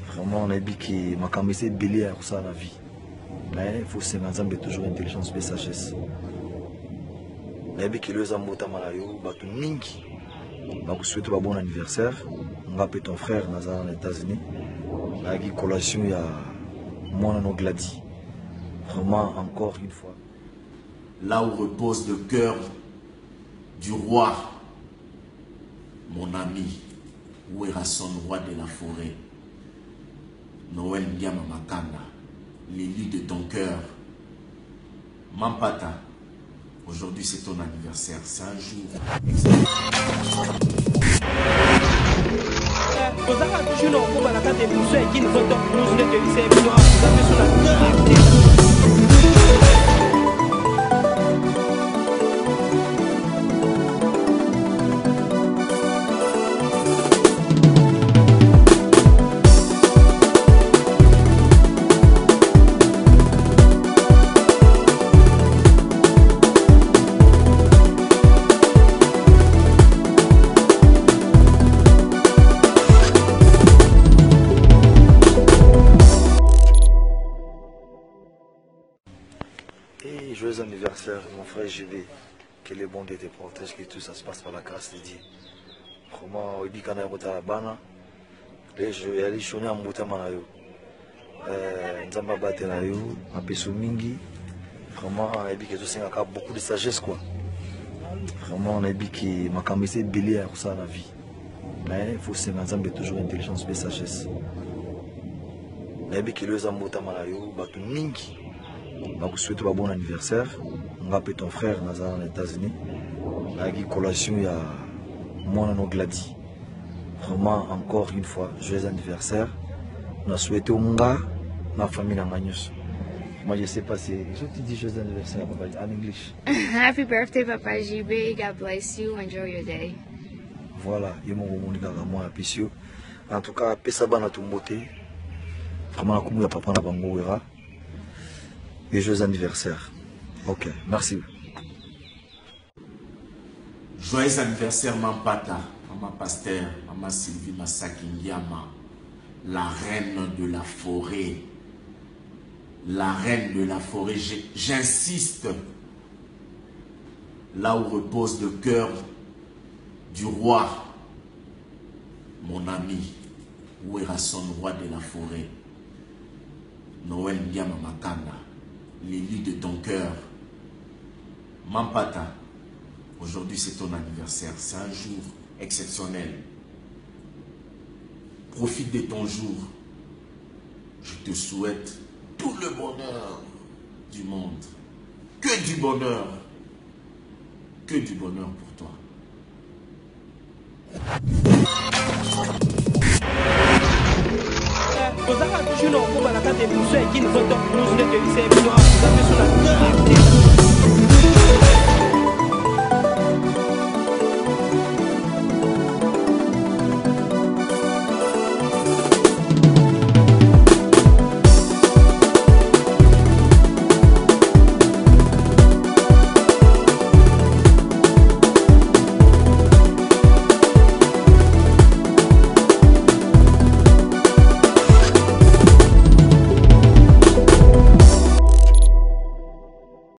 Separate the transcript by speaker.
Speaker 1: Vraiment, on a dit que ma caméra est belé à ça la vie. Mais il faut se mettre toujours intelligence et sagesse. On a dit que les amours tamalayo, batu mingi, bah vous souhaitez un bon anniversaire. On va appeler ton frère Nazar aux États-Unis. On a dit collation il y a moi non gladi. Vraiment encore une fois.
Speaker 2: Là où repose le cœur du roi, mon ami, où est son roi de la forêt, Noël Ndiama Makanda, l'élu de ton cœur. Mampata, aujourd'hui c'est ton anniversaire, c'est un jour excellent.
Speaker 1: Et joyeux anniversaire, mon frère JB. Que le bon Dieu te protège, que tout ça se passe par la grâce de Dieu. Vraiment, il dit qu'on a voté à la bana. Et je vais aller choisir un bouton manayo. Nzamba batté na yo, un peu mingi. Vraiment, il dit que tout ça a beaucoup de sagesse quoi. Vraiment, on a dit que ma caméra est belé à ça la vie. Mais il faut se mettre toujours intelligence et sagesse. On a dit que les amours tamalayo, batu mingi. Bah vous souhaitez un bon anniversaire. On va appeler ton frère Nazar aux États-Unis. On a dit collation il y a moi non gladi. Vraiment encore une fois, joyeux anniversaire. On a souhaité au Munga, ma famille en Magnus. Moi je sais pas si je te dis joyeux anniversaire papa en English.
Speaker 3: Happy birthday Papa JB, God bless you, enjoy your day.
Speaker 1: Voilà, il m'a montré moi apprécié. En tout cas, pesa bana tumbote. Vraiment la kumu ya papa na bango wera. Et joyeux anniversaire. Ok, merci.
Speaker 2: Joyeux anniversaire Mampata, Maman Pasteur, Maman Sylvie Masaki Ndiama, la reine de la forêt. La reine de la forêt, j'insiste. Là où repose le cœur du roi, mon ami, où est son roi de la forêt, Noël Ndiama Makanda, l'élu de ton cœur. Mampata, aujourd'hui c'est ton anniversaire, c'est un jour exceptionnel. Profite de ton jour. Je te souhaite tout le bonheur du monde. Que du bonheur. Que du bonheur pour toi.
Speaker 4: Ozaka tushino kuba nakate muso ya kini zoto muso de tse bino